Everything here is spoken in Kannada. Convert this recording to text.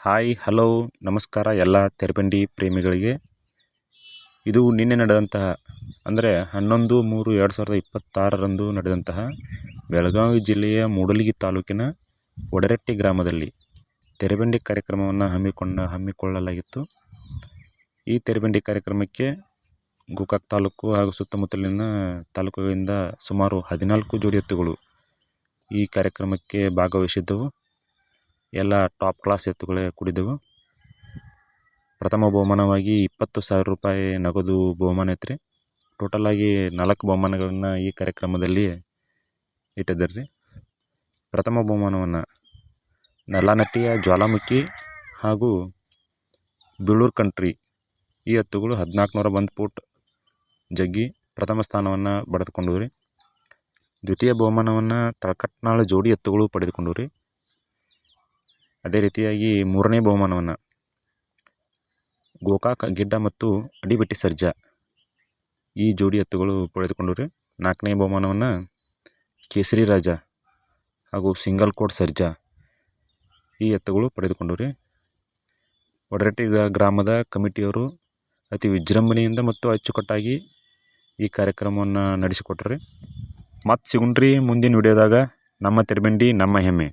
ಹಾಯ್ ಹಲೋ ನಮಸ್ಕಾರ ಎಲ್ಲ ತೆರಬಂಡಿ ಪ್ರೇಮಿಗಳಿಗೆ. ಇದು ನಿನ್ನೆ ನಡೆದಂತಹ ಅಂದರೆ 11/3/2026ರಂದು ನಡೆದಂತಹ ಬೆಳಗಾವಿ ಜಿಲ್ಲೆಯ ಮೂಡಲಗಿ ತಾಲೂಕಿನ ವಡರಟ್ಟಿ ಗ್ರಾಮದಲ್ಲಿ ತೆರಬಂಡಿ ಕಾರ್ಯಕ್ರಮವನ್ನು ಹಮ್ಮಿಕೊಳ್ಳಲಾಗಿತ್ತು. ಈ ತೆರಬಂಡಿ ಕಾರ್ಯಕ್ರಮಕ್ಕೆ ಗೋಕಾಕ್ ತಾಲೂಕು ಹಾಗೂ ಸುತ್ತಮುತ್ತಲಿನ ತಾಲೂಕುಗಳಿಂದ ಸುಮಾರು 14 ಜೋಡಿ ಎತ್ತುಗಳು ಈ ಕಾರ್ಯಕ್ರಮಕ್ಕೆ ಭಾಗವಹಿಸಿದ್ದವು. ಎಲ್ಲ ಟಾಪ್ ಕ್ಲಾಸ್ ಎತ್ತುಗಳೇ ಕೂಡಿದ್ದವು. ಪ್ರಥಮ ಬಹುಮಾನವಾಗಿ 20,000 ರೂಪಾಯಿ ನಗದು ಬಹುಮಾನ ಐತ್ರಿ. ಟೋಟಲಾಗಿ 4 ಬಹುಮಾನಗಳನ್ನು ಈ ಕಾರ್ಯಕ್ರಮದಲ್ಲಿ ಇಟ್ಟಿದ್ದಾರೆ ರೀ. ಪ್ರಥಮ ಬಹುಮಾನವನ್ನು ನಲ್ಲನಟ್ಟಿಯ ಜ್ವಾಲಾಮುಖಿ ಹಾಗೂ ಬೀಳೂರು ಕಂಟ್ರಿ ಈ ಎತ್ತುಗಳು 1401 ಫೂಟ್ ಜಗ್ಗಿ ಪ್ರಥಮ ಸ್ಥಾನವನ್ನು ಪಡೆದುಕೊಂಡವು ರೀ. ದ್ವಿತೀಯ ಬಹುಮಾನವನ್ನು ತಳಕಟ್ನಾಳ ಜೋಡಿ ಎತ್ತುಗಳು ಪಡೆದುಕೊಂಡವು ರೀ. ಅದೇ ರೀತಿಯಾಗಿ ಮೂರನೇ ಬಹುಮಾನವನ್ನು ಗೋಕಾಕ್ ಗಿಡ್ಡ ಮತ್ತು ಅಡಿಬೆಟ್ಟಿ ಸರ್ಜಾ ಈ ಜೋಡಿ ಎತ್ತುಗಳು ಪಡೆದುಕೊಂಡವು ರೀ. ನಾಲ್ಕನೇ ಬಹುಮಾನವನ್ನು ಕೇಸರಿ ರಾಜ ಹಾಗೂ ಸಿಂಗಲ್ ಕೋಟ್ ಸರ್ಜಾ ಈ ಎತ್ತುಗಳು ಪಡೆದುಕೊಂಡವು ರೀ. ವಡರಟ್ಟಿ ಗ್ರಾಮದ ಕಮಿಟಿಯವರು ಅತಿ ವಿಜೃಂಭಣೆಯಿಂದ ಮತ್ತು ಅಚ್ಚುಕಟ್ಟಾಗಿ ಈ ಕಾರ್ಯಕ್ರಮವನ್ನು ನಡೆಸಿಕೊಟ್ರು ರೀ. ಮತ್ತು ಸಿಗುಣ್ರಿ ಮುಂದಿನ ವಿಡಿಯೋದಾಗ. ನಮ್ಮ ತೆರಬಂಡಿ ನಮ್ಮ ಹೆಮ್ಮೆ.